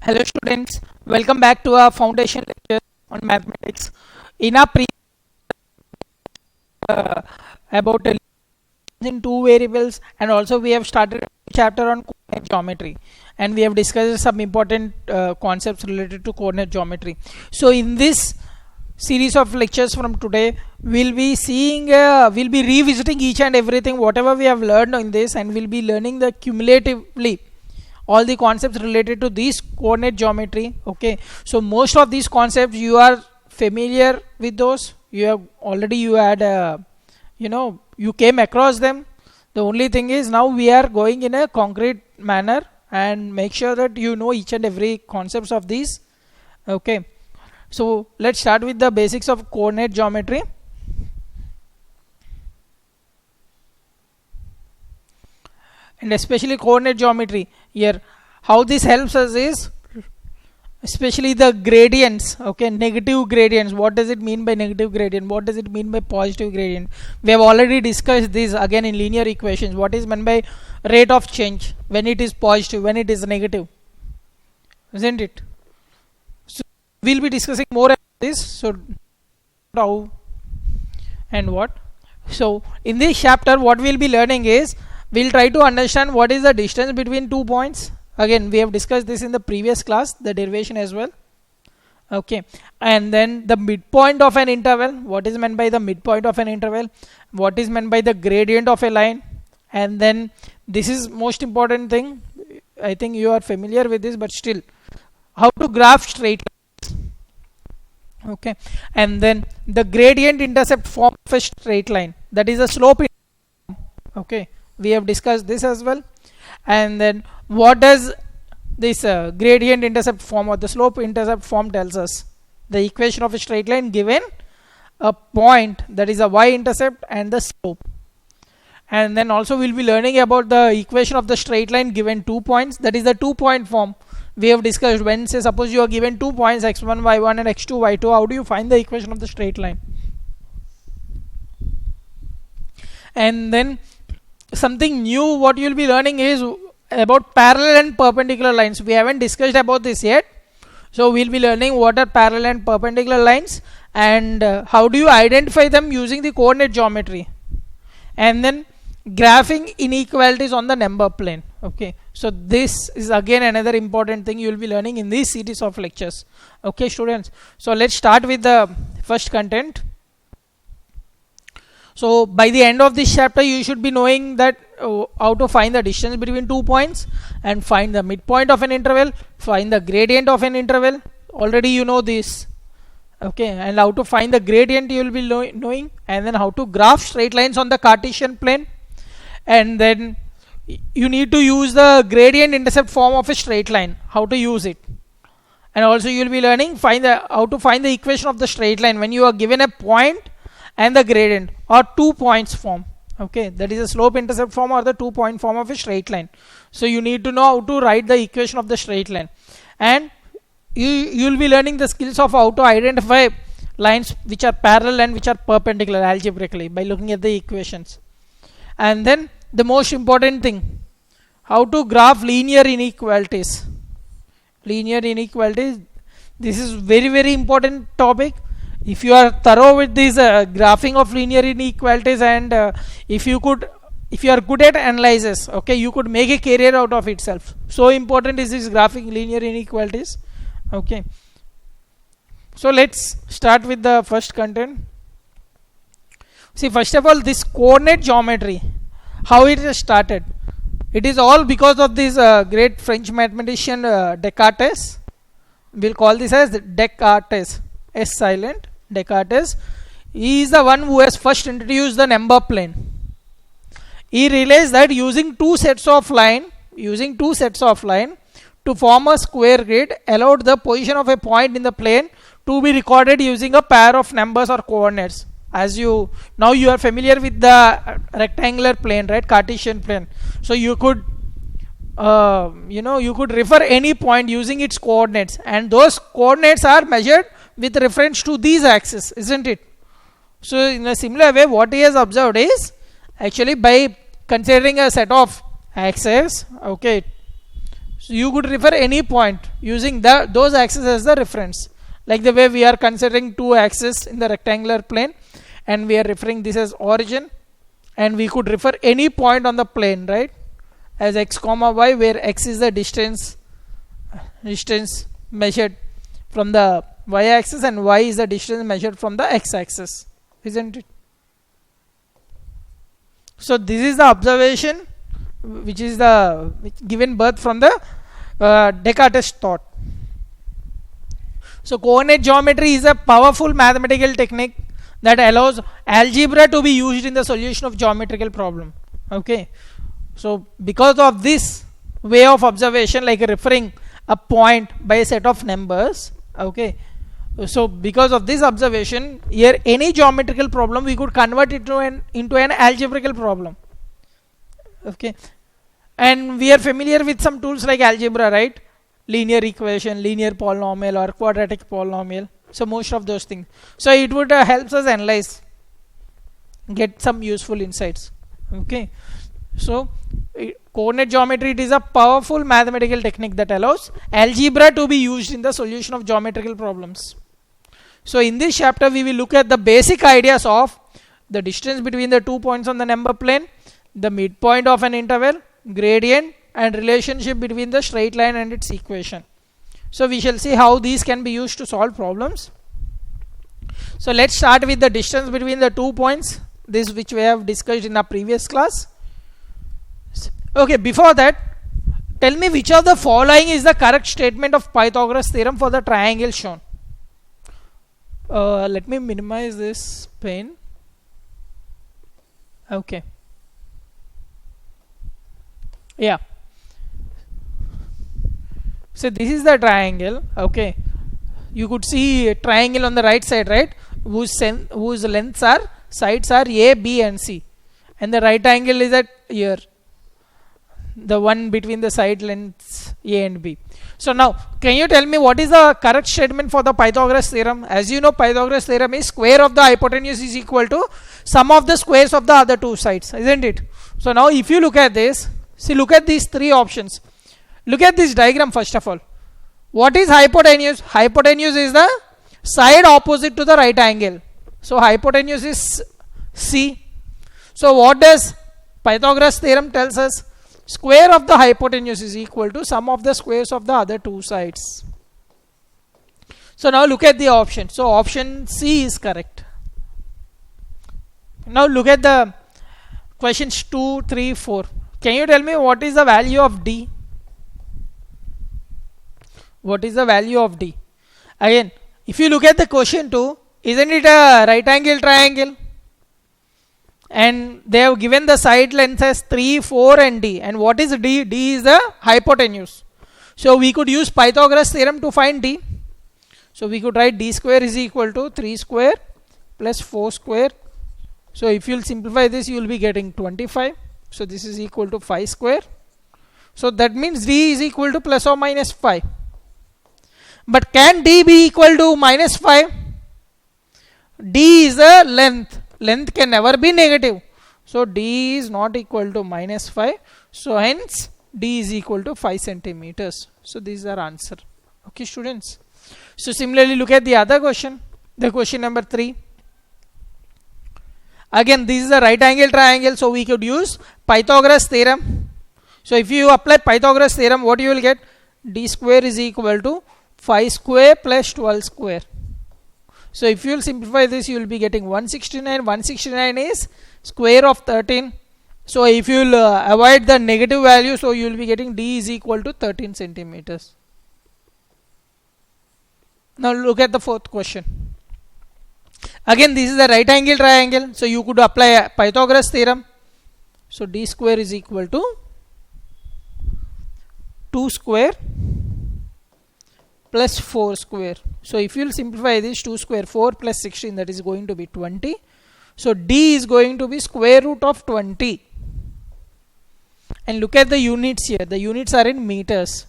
Hello students, welcome back to our foundation lecture on mathematics. In our about in two variables, and also we have started a chapter on coordinate geometry, and we have discussed some important concepts related to coordinate geometry. So in this series of lectures from today, we'll be revisiting each and everything whatever we have learned in this, and we'll be learning the cumulatively all the concepts related to this coordinate geometry. Okay, so most of these concepts you are familiar with those. You had you came across them. The only thing is now we are going in a concrete manner and make sure that you know each and every concepts of these. Okay, so let's start with the basics of coordinate geometry. And especially coordinate geometry here, how this helps us is especially the gradients. Okay, negative gradients. What does it mean by negative gradient? What does it mean by positive gradient? We have already discussed this again in linear equations. What is meant by rate of change when it is positive, when it is negative, isn't it? So we'll be discussing more about this. So how and what? So in this chapter what we'll be learning is we'll try to understand what is the distance between 2 points. Again, we have discussed this in the previous class, the derivation as well. Okay, and then the midpoint of an interval. What is meant by the midpoint of an interval? What is meant by the gradient of a line? And then this is most important thing. I think you are familiar with this, but still, how to graph straight lines. Okay, and then the gradient intercept form of a straight line, that is a slope. Okay, we have discussed this as well. And then what does this gradient intercept form or the slope intercept form tells us? The equation of a straight line given a point, that is a y-intercept, and the slope. And then also we'll be learning about the equation of the straight line given 2 points, that is the 2-point form. We have discussed when, say, suppose you are given 2 points x1 y1 and x2 y2, how do you find the equation of the straight line? And then something new what you will be learning is about parallel and perpendicular lines. We haven't discussed about this yet, so we'll be learning what are parallel and perpendicular lines, and how do you identify them using the coordinate geometry, and then graphing inequalities on the number plane. Okay, so this is again another important thing you will be learning in this series of lectures. Okay students, so let's start with the first content. So by the end of this chapter you should be knowing that how to find the distance between 2 points and find the midpoint of an interval, find the gradient of an interval. Already you know this. Okay, and how to find the gradient you will be knowing, and then how to graph straight lines on the Cartesian plane, and then you need to use the gradient intercept form of a straight line, how to use it. And also you will be learning how to find the equation of the straight line when you are given a point and the gradient or 2 points form. Okay, that is a slope intercept form or the 2-point form of a straight line. So you need to know how to write the equation of the straight line, and you will be learning the skills of how to identify lines which are parallel and which are perpendicular algebraically by looking at the equations. And then the most important thing, how to graph linear inequalities. Linear inequalities, this is very important topic. If you are thorough with this graphing of linear inequalities, and if you are good at analysis, okay, you could make a career out of itself. So important is this graphing linear inequalities. Okay, so let's start with the first content. See, first of all, this coordinate geometry, how it has started. It is all because of this great French mathematician Descartes. We'll call this as Descartes. S silent. Descartes. He is the one who has first introduced the number plane. He realized that using two sets of line to form a square grid allowed the position of a point in the plane to be recorded using a pair of numbers or coordinates. As you are familiar with the rectangular plane, right? Cartesian plane. So you could you could refer any point using its coordinates, and those coordinates are measured with reference to these axes, isn't it? So in a similar way, what he has observed is actually by considering a set of axes, okay, so you could refer any point using those axes as the reference, like the way we are considering two axes in the rectangular plane, and we are referring this as origin, and we could refer any point on the plane, right, as x comma y, where x is the distance measured from the y axis and y is the distance measured from the x axis, isn't it? So this is the observation which is given birth from the Descartes thought. So coordinate geometry is a powerful mathematical technique that allows algebra to be used in the solution of geometrical problem. Okay, so because of this way of observation, like referring a point by a set of numbers, okay, so because of this observation here, any geometrical problem we could convert it into an algebraical problem. Okay, and we are familiar with some tools like algebra, right? Linear equation, linear polynomial, or quadratic polynomial. So most of those things, so it would helps us analyze, get some useful insights. Okay, so coordinate geometry, it is a powerful mathematical technique that allows algebra to be used in the solution of geometrical problems. So in this chapter we will look at the basic ideas of the distance between the 2 points on the number plane, the midpoint of an interval, gradient, and relationship between the straight line and its equation. So we shall see how these can be used to solve problems. So let's start with the distance between the 2 points, this which we have discussed in our previous class. Okay, before that, tell me which of the following is the correct statement of Pythagoras theorem for the triangle shown. Let me minimize this pane. Okay, yeah, so this is the triangle. Okay, you could see a triangle on the right side, right, whose lengths are, sides are A, B and C, and the right angle is at here, the one between the side lengths A and B. So now can you tell me what is the correct statement for the Pythagoras theorem? As you know, Pythagoras theorem is square of the hypotenuse is equal to sum of the squares of the other two sides, isn't it? So now if you look at this, see, look at these three options. Look at this diagram first of all. What is hypotenuse? Hypotenuse is the side opposite to the right angle. So hypotenuse is C. So what does Pythagoras theorem tells us? Square of the hypotenuse is equal to sum of the squares of the other two sides. So now look at the option. So option C is correct. Now look at the questions 2, 3, 4. Can you tell me what is the value of D? What is the value of D? Again, if you look at the question 2, isn't it a right angle triangle? And they have given the side lengths as 3, 4 and D. And what is D? D is the hypotenuse. So we could use Pythagoras theorem to find D. So we could write D square is equal to 3 square plus 4 square. So if you will simplify this, you will be getting 25. So this is equal to 5 square. So that means D is equal to plus or minus 5. But can D be equal to minus 5? D is a length. Length can never be negative. So D is not equal to minus 5. So hence D is equal to 5 centimeters. So this is our answer. Okay, students. So similarly, look at the other question. The question number 3. Again, this is a right angle triangle. So we could use Pythagoras theorem. So if you apply Pythagoras theorem, what you will get? D square is equal to 5 square plus 12 square. So if you will simplify this, you will be getting 169. 169 is square of 13. So if you will avoid the negative value, so you will be getting D is equal to 13 centimeters. Now look at the fourth question. Again, this is the right angle triangle. So you could apply Pythagoras theorem. So D square is equal to 2 square plus 4 square. So if you will simplify this, 2 square 4 plus 16, that is going to be 20. So D is going to be square root of 20. And look at the units here. The units are in meters.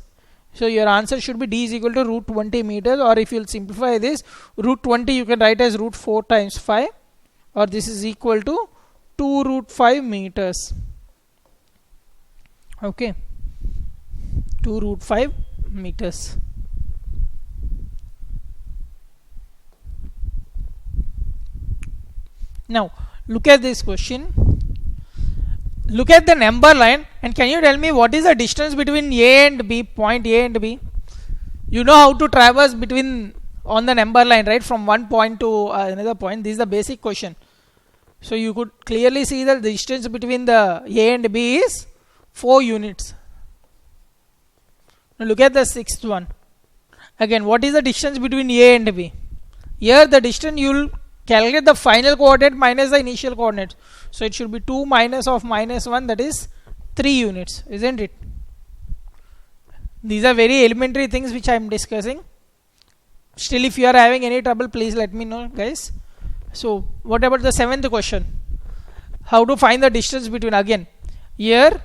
So your answer should be D is equal to root 20 meters, or if you will simplify this, root 20 you can write as root 4 times 5, or this is equal to 2 root 5 meters. Okay, 2 root 5 meters. Now look at this question. Look at the number line and can you tell me what is the distance between A and B, point A and B? You know how to traverse between on the number line, right, from one point to another point. This is the basic question. So you could clearly see that the distance between the A and B is 4 units. Now look at the sixth one. Again, what is the distance between A and B? Here the distance you will calculate the final coordinate minus the initial coordinate. So it should be 2 minus of minus 1, that is 3 units, isn't it? These are very elementary things which I am discussing. Still, if you are having any trouble, please let me know, guys. So what about the seventh question? How to find the distance between? Again, here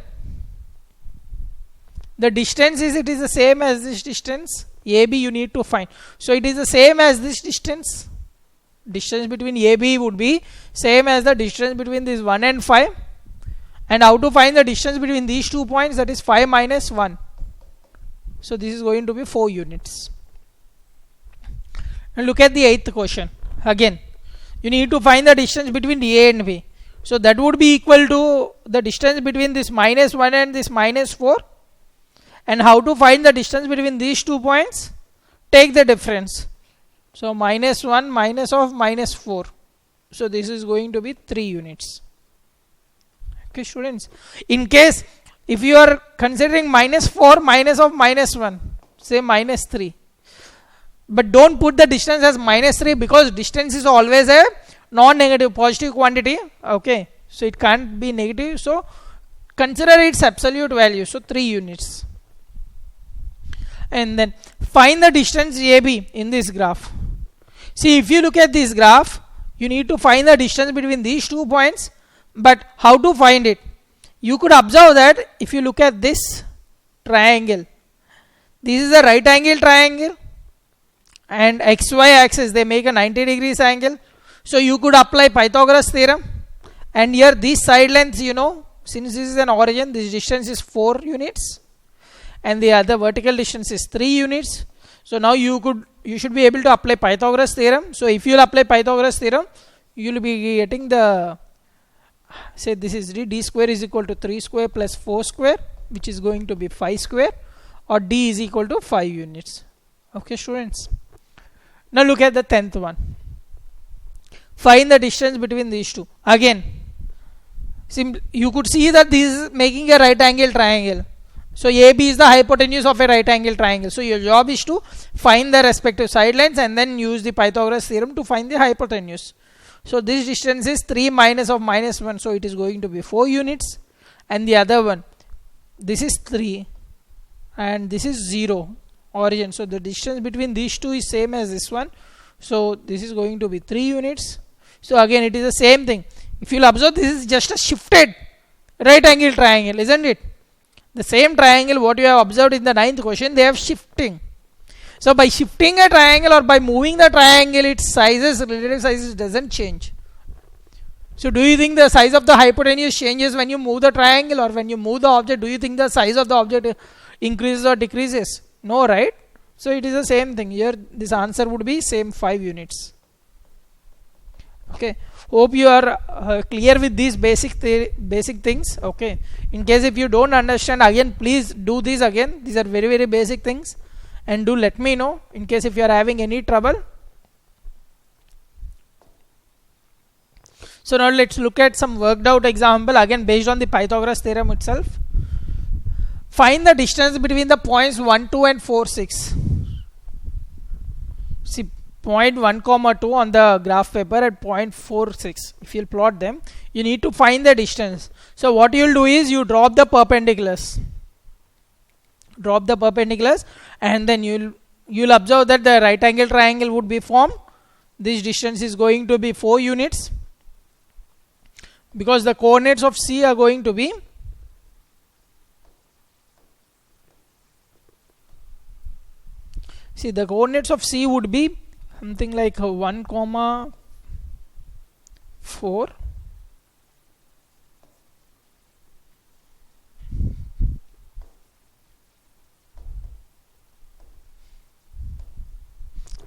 the distance is, it is the same as this distance. AB you need to find. So it is the same as this distance. Distance between AB would be same as the distance between this 1 and 5. And how to find the distance between these 2 points? That is 5 minus 1. So this is going to be 4 units. And look at the eighth question. Again, you need to find the distance between A and B. So that would be equal to the distance between this minus 1 and this minus 4. And how to find the distance between these 2 points? Take the difference. So minus 1 minus of minus 4. So this is going to be 3 units. Okay, students. In case if you are considering minus 4 minus of minus 1, say minus 3. But don't put the distance as minus 3 because distance is always a non-negative positive quantity. Okay. So it can't be negative. So consider its absolute value. So 3 units. And then find the distance AB in this graph. See, if you look at this graph, you need to find the distance between these 2 points. But how to find it? You could observe that if you look at this triangle, this is a right angle triangle and XY axis, they make a 90 degrees angle. So you could apply Pythagoras theorem, and here these side lengths, you know, since this is an origin, this distance is 4 units and the other vertical distance is 3 units. So now you should be able to apply Pythagoras theorem. So if you will apply Pythagoras theorem, you will be getting the, say this is d square is equal to 3 square plus 4 square, which is going to be 5 square, or d is equal to 5 units. Okay, students. Now look at the 10th one. Find the distance between these two. Again, you could see that this is making a right angle triangle. So AB is the hypotenuse of a right angle triangle. So your job is to find the respective side lengths and then use the Pythagoras theorem to find the hypotenuse. So this distance is 3 minus of minus 1. So it is going to be 4 units. And the other one, this is 3 and this is 0 origin. So the distance between these two is same as this one. So this is going to be 3 units. So again it is the same thing. If you will observe, this is just a shifted right angle triangle, isn't it? The same triangle what you have observed in the 9th question, they have shifting. So by shifting a triangle or by moving the triangle, its sizes, relative sizes doesn't change. So do you think the size of the hypotenuse changes when you move the triangle, or when you move the object, do you think the size of the object increases or decreases? No, right? So it is the same thing. Here this answer would be same 5 units. Okay. Hope you are clear with these basic things. Okay. In case if you don't understand, again please do this again. These are very, very basic things. And do let me know in case if you are having any trouble. So now let's look at some worked out example, again based on the Pythagoras theorem itself. Find the distance between the points 1, 2 and 4, 6. See, point 1, 2 on the graph paper at point 4, 6. If you plot them, you need to find the distance. So what you will do is you drop the perpendiculars. Drop the perpendiculars, and then you'll observe that the right angle triangle would be formed. This distance is going to be 4 units because the coordinates of C are going to be the coordinates of C would be something like 1, 4.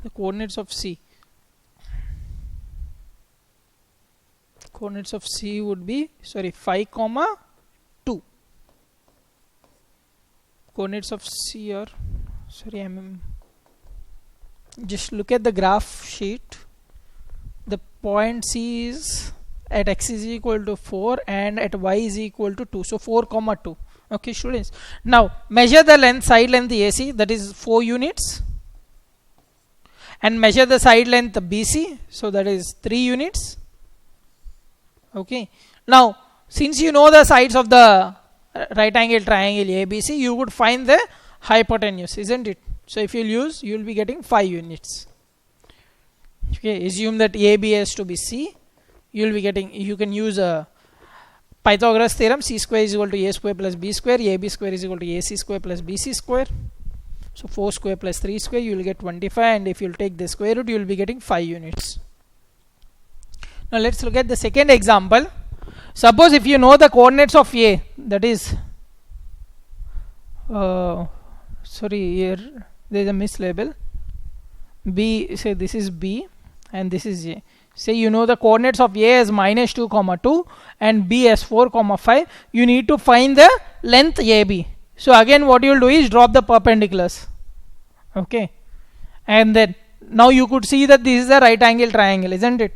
The coordinates of C. coordinates of C would be 5 comma 2. Coordinates of C are just look at the graph sheet. The point C is at x is equal to 4 and at y is equal to 2, so 4 comma 2. Okay students, now measure the length, side length AC, that is 4 units, and measure the side length BC, so that is 3 units. Okay, now since you know the sides of the right angle triangle ABC, you would find the hypotenuse, isn't it? So if you will be getting 5 units. Okay, assume that AB has to be C. You can use a Pythagoras theorem, C square is equal to A square plus B square, AB square is equal to AC square plus BC square. So 4 square plus 3 square, you will get 25, and if you take the square root, you will be getting 5 units. Now let's look at the second example. Suppose if you know the coordinates of A, that is here there is a mislabel. B, say this is B and this is A. Say you know the coordinates of A as minus 2 comma 2 and B as 4 comma 5. You need to find the length AB. So again what you will do is drop the perpendiculars. Okay, and then now you could see that this is a right angle triangle, isn't it?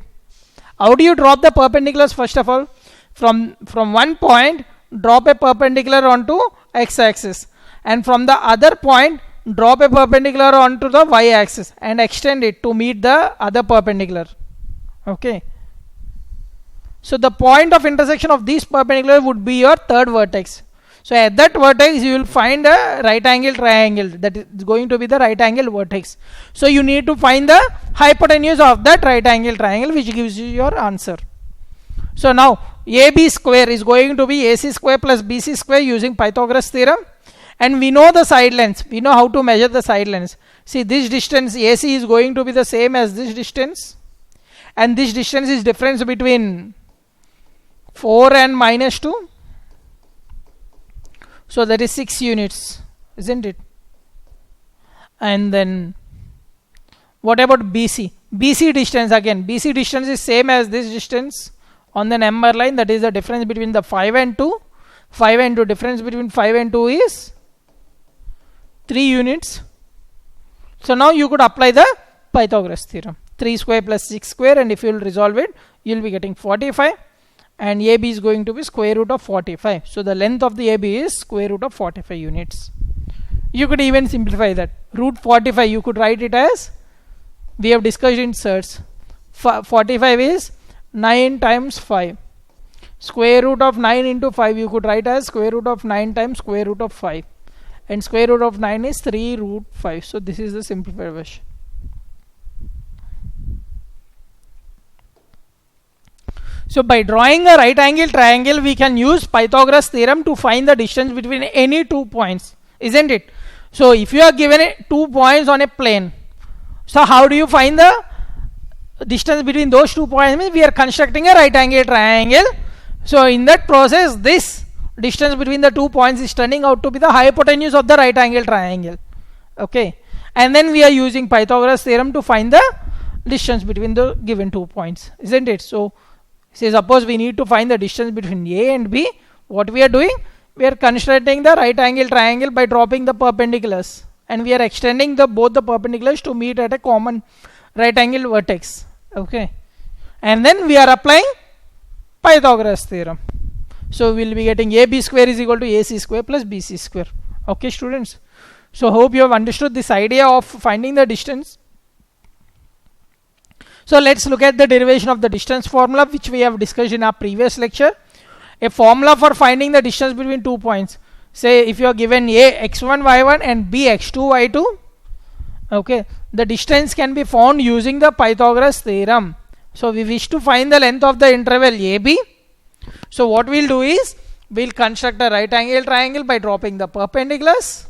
How do you drop the perpendiculars? First of all, from one point drop a perpendicular onto x axis, and from the other point drop a perpendicular onto the y axis and extend it to meet the other perpendicular. Okay, so the point of intersection of these perpendicular would be your third vertex. So at that vertex you will find a right angle triangle, that is going to be the right angle vertex. So you need to find the hypotenuse of that right angle triangle, which gives you your answer. So now AB square is going to be AC square plus BC square using Pythagoras theorem, and we know the side lengths. We know how to measure the side lengths. See, this distance AC is going to be the same as this distance, and this distance is difference between 4 and minus 2. So that is 6 units, isn't it? And then what about BC? BC distance, again BC distance is same as this distance on the number line, that is the difference between the 5 and 2. 5 and 2, difference between 5 and 2 is 3 units. So now you could apply the Pythagoras theorem. 3 square plus 6 square, and if you will resolve it, you will be getting 45, and AB is going to be square root of 45. So the length of the AB is square root of 45 units. You could even simplify that. Root 45, you could write it as, we have discussed in search, 45 is 9 times 5. Square root of 9 into 5 you could write as square root of 9 times square root of 5, and square root of 9 is 3 root 5. So this is the simplified version. So by drawing a right angle triangle, we can use Pythagoras theorem to find the distance between any 2 points, isn't it? So if you are given 2 points on a plane, so how do you find the distance between those 2 points? Means we are constructing a right angle triangle. So in that process, this distance between the 2 points is turning out to be the hypotenuse of the right angle triangle. Okay, and then we are using Pythagoras theorem to find the distance between the given 2 points, isn't it? So say suppose we need to find the distance between A and B. What we are doing? We are constructing the right angle triangle by dropping the perpendiculars, and we are extending both the perpendiculars to meet at a common right angle vertex. Okay, and then we are applying Pythagoras theorem. So we will be getting AB square is equal to AC square plus BC square. Okay students, so hope you have understood this idea of finding the distance. So let's look at the derivation of the distance formula, which we have discussed in our previous lecture. A formula for finding the distance between 2 points. Say if you are given A x1 y1 and B x2 y2, okay, the distance can be found using the Pythagoras theorem. So we wish to find the length of the interval AB. So what we'll do is, we'll construct a right angle triangle by dropping the perpendiculars.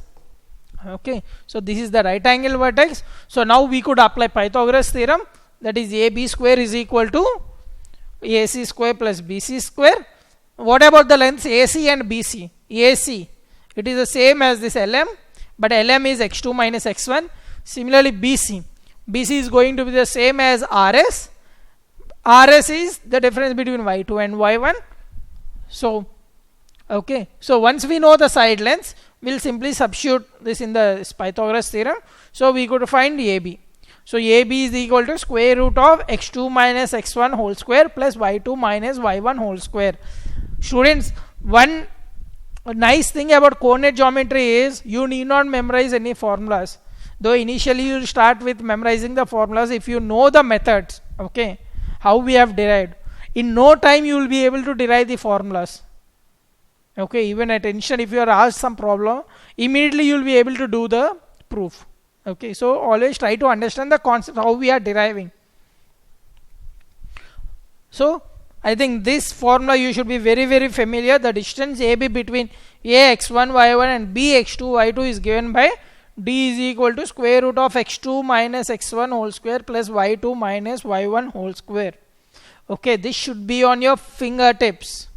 Okay, so this is the right angle vertex. So now we could apply Pythagoras theorem, that is AB square is equal to AC square plus BC square. What about the lengths AC and BC? AC, it is the same as this LM, but LM is x2 minus x1. Similarly BC is going to be the same as RS. RS is the difference between y2 and y1. So okay, so once we know the side lengths, we'll simply substitute this in the Pythagoras theorem. So we could find AB. So AB is equal to square root of x2 minus x1 whole square plus y2 minus y1 whole square. Students, one nice thing about coordinate geometry is you need not memorize any formulas. Though initially you start with memorizing the formulas, if you know the methods, okay, how we have derived, in no time you will be able to derive the formulas. Okay, even at instant, if you are asked some problem, immediately you will be able to do the proof. Okay, so always try to understand the concept, how we are deriving. So I think this formula you should be very familiar. The distance AB between A x1 y1 and B x2 y2 is given by D is equal to square root of x2 minus x1 whole square plus y2 minus y1 whole square. Okay, this should be on your fingertips,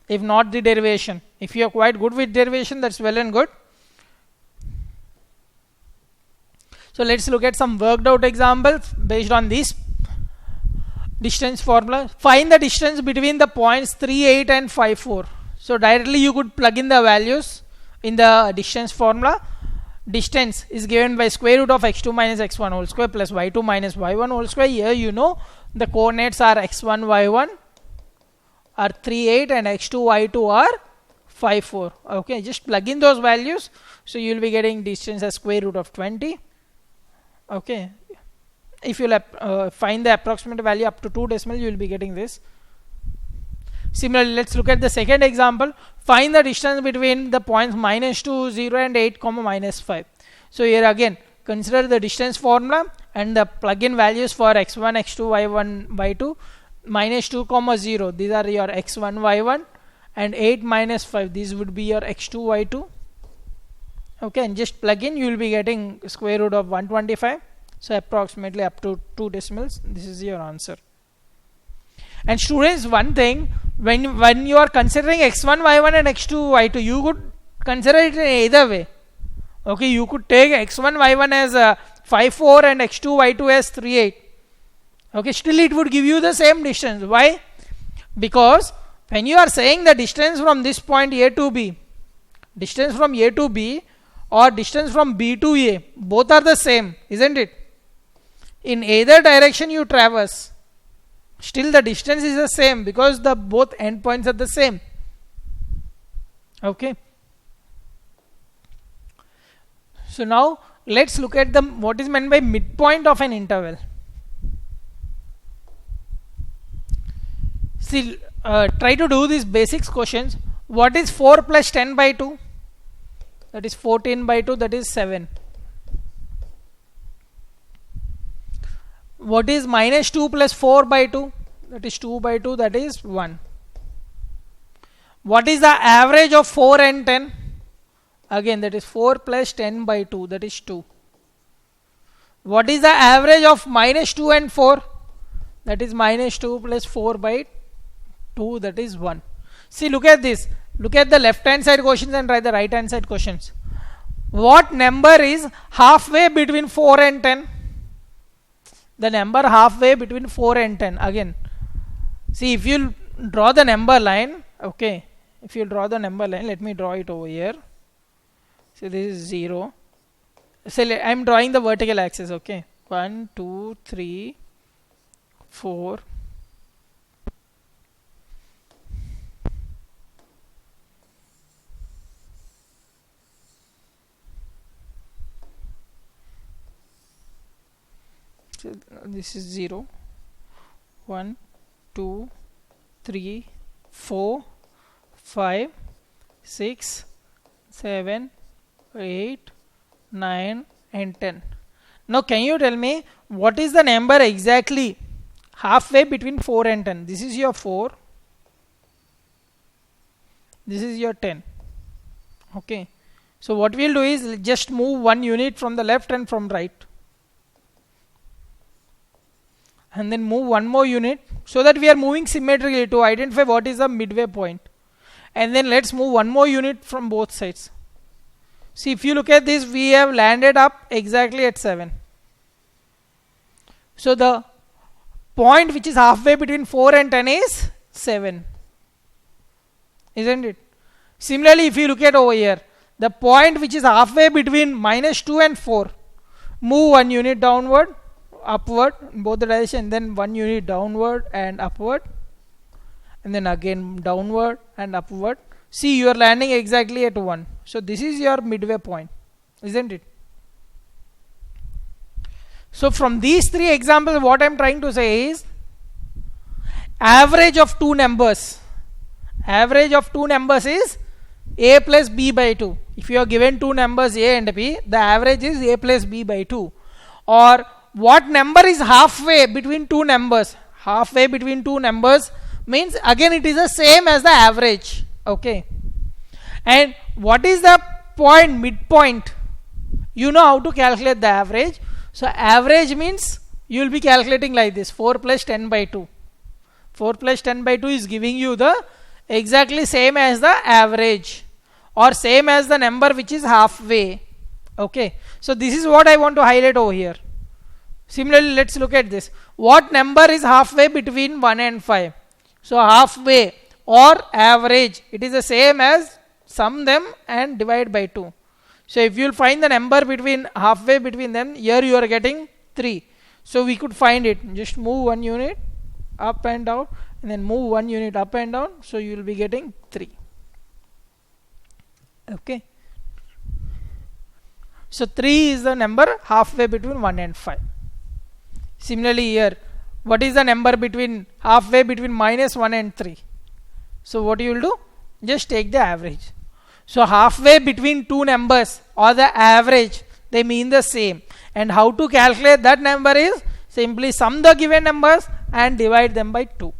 if not the derivation. If you are quite good with derivation, that's well and good. So let's look at some worked out examples based on this distance formula. Find the distance between the points 3, 8 and 5, 4. So directly you could plug in the values in the distance formula. Distance is given by square root of x2 minus x1 whole square plus y2 minus y1 whole square. Here you know the coordinates are x1 y1 are 3, 8 and x2 y2 are 5, 4. Okay, just plug in those values. So you will be getting distance as square root of 20. Okay, if you find the approximate value up to 2 decimal, you will be getting this. Similarly, let's look at the second example. Find the distance between the points minus 2, 0 and 8, minus 5. So here again, consider the distance formula and the plug-in values for x1, x2, y1, y2. Minus 2, 0. These are your x1, y1. And 8 minus 5. These would be your x2, y2. Okay, and just plug in, you will be getting square root of 125. So approximately up to 2 decimals. This is your answer. And students, one thing, when you are considering x1, y1 and x2, y2, you could consider it in either way. Okay, you could take x1, y1 as 5, 4 and x2, y2 as 3, 8. Okay, still it would give you the same distance. Why? Because when you are saying the distance from this point A to B, distance from A to B or distance from B to A, both are the same, isn't it? In either direction you traverse, still the distance is the same because the both endpoints are the same. Okay. So now let's look at what is meant by midpoint of an interval. See, try to do these basics questions. What is 4 plus 10 by 2? That is 14 by 2, that is 7. What is minus 2 plus 4 by 2? That is 2 by 2, that is 1. What is the average of 4 and 10? Again, that is 4 plus 10 by 2, that is 2. What is the average of minus 2 and 4? That is minus 2 plus 4 by 2, that is 1. See, look at this. Look at the left hand side questions and try the right hand side questions. What number is halfway between 4 and 10? The number halfway between 4 and 10. Again, see, if you draw the number line, okay, if you draw the number line, let me draw it over here. So this is 0. So I am drawing the vertical axis, okay. 1, 2, 3, 4. So this is 0, 1, 2, 3, 4, 5, 6, 7, 8, 9 and 10. Now can you tell me what is the number exactly halfway between 4 and 10? This is your 4. This is your 10. Okay. So what we'll do is just move one unit from the left and from right. And then move one more unit so that we are moving symmetrically to identify what is the midway point. And then let's move one more unit from both sides. See, if you look at this, we have landed up exactly at 7. So the point which is halfway between 4 and 10 is 7, isn't it? Similarly, if you look at over here, the point which is halfway between -2 and 4, move 1 unit downward, upward in both the direction, then 1 unit downward and upward, and then again downward and upward. See, you are landing exactly at 1. So this is your midway point, isn't it? So from these three examples, what I am trying to say is average of two numbers. Average of two numbers is a plus b by 2. If you are given two numbers a and b, the average is a plus b by 2. Or what number is halfway between two numbers? Halfway between two numbers means again it is the same as the average. Okay. And what is the point, midpoint? You know how to calculate the average. So average means you will be calculating like this: 4 plus 10 by 2. 4 plus 10 by 2 is giving you the exactly same as the average, or same as the number which is halfway. Okay. So this is what I want to highlight over here. Similarly, let's look at this. What number is halfway between 1 and 5? So halfway or average, it is the same as sum them and divide by 2. So if you will find the number between halfway between them, here you are getting 3. So we could find it. Just move 1 unit up and down, and then move 1 unit up and down. So you will be getting 3. Okay. So 3 is the number halfway between 1 and 5. Similarly here, what is the number between halfway between -1 and 3? So what you will do? Just take the average. So halfway between two numbers or the average, they mean the same. And how to calculate that number is simply sum the given numbers and divide them by 2.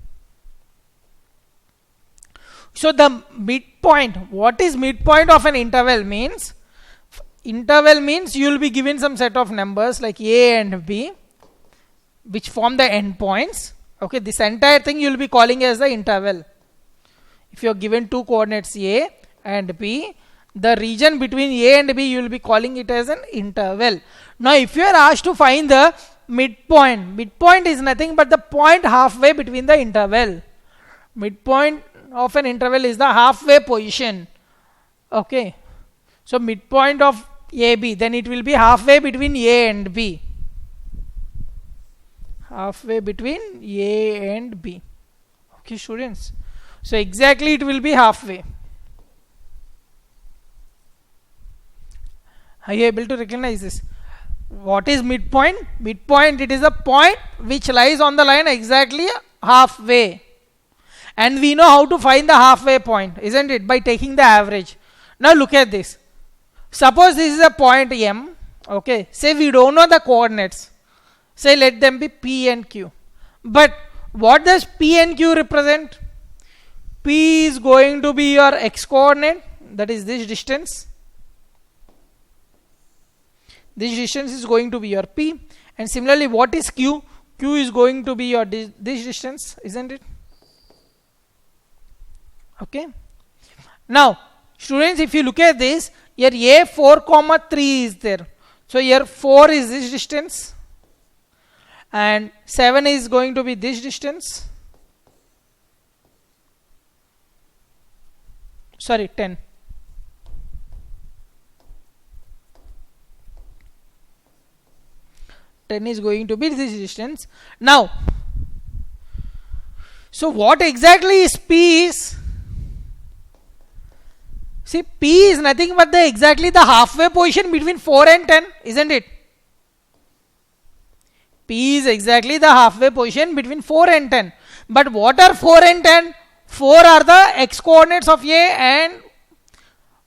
So the midpoint, what is midpoint of an interval means? Interval means you will be given some set of numbers like a and b, which form the endpoints. Okay, this entire thing you will be calling as the interval. If you are given two coordinates a and b, the region between a and b you will be calling it as an interval. Now if you are asked to find the midpoint, midpoint is nothing but the point halfway between the interval. Midpoint of an interval is the halfway position. Okay, so midpoint of AB, then it will be halfway between a and b. Halfway between a and b. Okay students, so exactly it will be halfway. Are you able to recognize this? What is midpoint? Midpoint, it is a point which lies on the line exactly halfway. And we know how to find the halfway point, isn't it? By taking the average. Now look at this. Suppose this is a point M. Okay. Say we don't know the coordinates. Say let them be P and Q. But what does P and Q represent? P is going to be your x coordinate, that is this distance. This distance is going to be your P. And similarly, what is Q? Q is going to be your this distance, isn't it? Okay. Now, students, if you look at this, here A 4, 3 is there. So here 4 is this distance. And 7 is going to be this distance. Sorry, 10. Is going to be this distance. Now, so what exactly is P is? See, P is nothing but the exactly the halfway position between 4 and 10, isn't it? P is exactly the halfway position between 4 and 10. But what are 4 and 10? 4 are the x coordinates of A and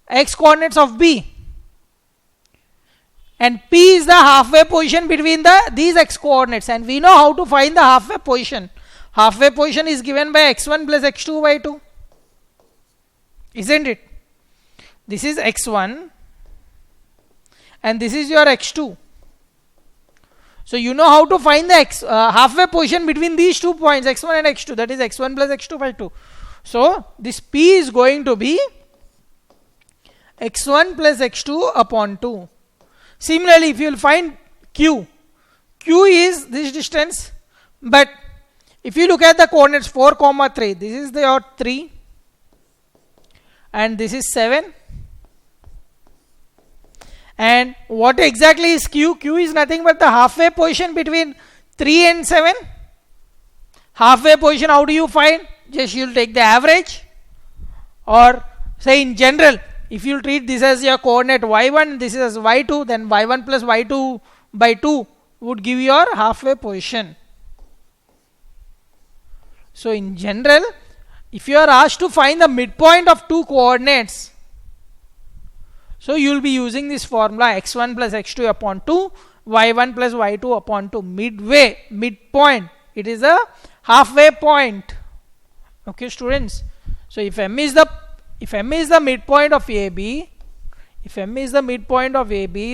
x coordinates of B. And P is the halfway position between these x coordinates, and we know how to find the halfway position. Halfway position is given by x1 plus x2 by 2, isn't it? This is x1 and this is your x2. So you know how to find the halfway position between these 2 points, x1 and x2, that is x1 plus x2 by 2. So this P is going to be x1 plus x2 upon 2. Similarly, if you will find Q, Q is this distance, but if you look at the coordinates 4 comma 3, this is your 3 and this is 7. And what exactly is Q? Q is nothing but the halfway position between 3 and 7. Halfway position, how do you find? Just you'll take the average, or say in general, if you treat this as your coordinate y1, this is as y2, then y1 plus y2 by 2 would give your halfway position. So in general, if you are asked to find the midpoint of two coordinates, so you will be using this formula x1 plus x2 upon 2, y1 plus y2 upon 2. Midpoint, it is a halfway point. Okay, students. So if m is the midpoint of AB,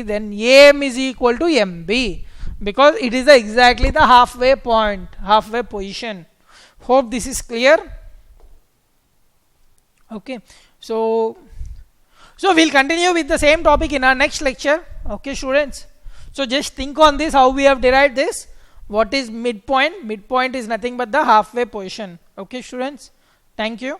then AM is equal to MB, because it is exactly the halfway point, halfway position. Hope this is clear. Okay, so we'll continue with the same topic in our next lecture. Okay, students. So just think on this, how we have derived this. What is midpoint? Midpoint is nothing but the halfway position. Okay, students. Thank you.